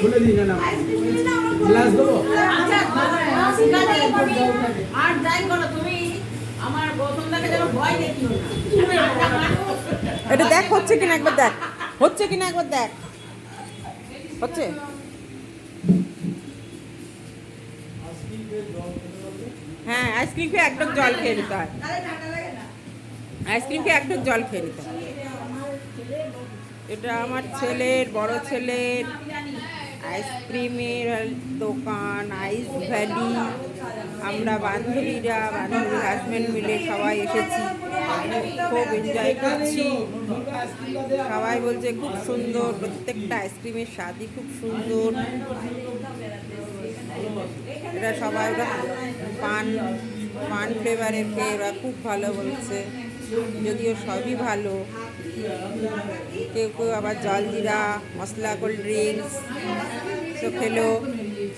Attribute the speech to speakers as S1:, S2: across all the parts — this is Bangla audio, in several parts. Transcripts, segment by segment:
S1: খুলে দিই না গ্লাস দেবো।
S2: আর যাই করো তুমি আমার গৌতমদাকে যেন ভয় দেখিও না।
S3: এটা দেখ হচ্ছে কিনা একবার দেখ, হচ্ছে কিনা একবার দেখ, হচ্ছে। হ্যাঁ, আইসক্রিম খেয়ে একদম জল খেয়ে নিতে হয়, আইসক্রিম খেয়ে একদম জল খেয়ে নিতে হয়। এটা আমার ছেলের, বড় ছেলের আইসক্রিমের দোকান, আইস ভ্যালি। আমরা বান্ধবীর হাজব্যান্ড মিলে সবাই এসেছি, খুব এনজয় করছি। সবাই বলছে খুব সুন্দর, প্রত্যেকটা আইসক্রিমের স্বাদই খুব সুন্দর। এটা সবাই ওরা পান ফ্লেভারের খেয়ে ওরা খুব ভালো বলছে, যদিও সবই ভালো। কেউ কেউ আবার জলজিরা মশলা কোল্ড ড্রিঙ্কস তো খেলো,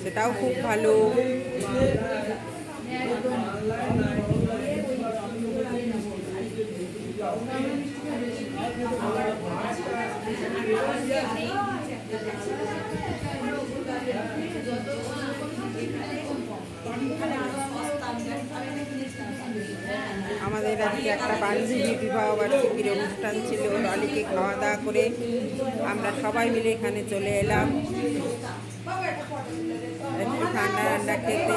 S3: সেটাও খুব ভালো। আমাদের আজকে একটা বান্ধবী বিবাহ বার্ষিকীর অনুষ্ঠান ছিল, রলিকে খাওয়া দাওয়া করে আমরা সবাই মিলে এখানে চলে এলাম একটু ঠান্ডা ঠান্ডা খেতে,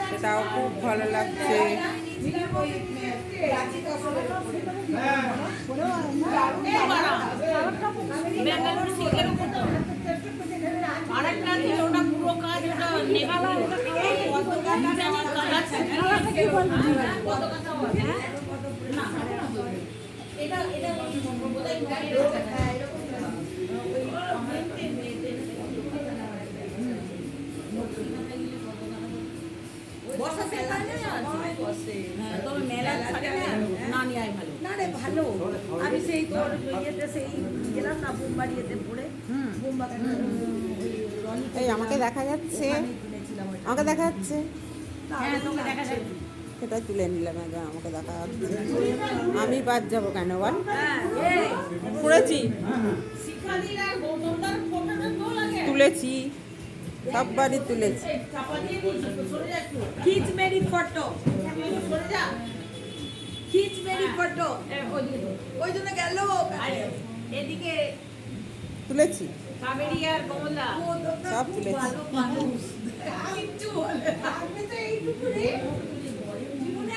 S3: সেটাও খুব ভালো লাগছে।
S2: ভালো আমি সেই তোর ইয়েতে সেই গেলাম না বোমবাড়িতে পড়ে
S3: এই আমাকে দেখা যাচ্ছে, আমাকে দেখা যাচ্ছে, সেটা তুলে নিলাম একদম, আমাকে দেখা যাচ্ছে। আমি বাদ যাবো কেন বল, পড়েছি, তুলেছি, সববারই তুলেছি।
S2: খিচ মেরি ফটো, খিচ মেরি ফটো, ওই জন্য গেল এদিকে
S3: তুলেছি,
S2: কাবেরী আর কমলা
S3: সব তুলেছি।
S2: কিচ্ছু বলে আমি তো এইটুকু রে জীবনে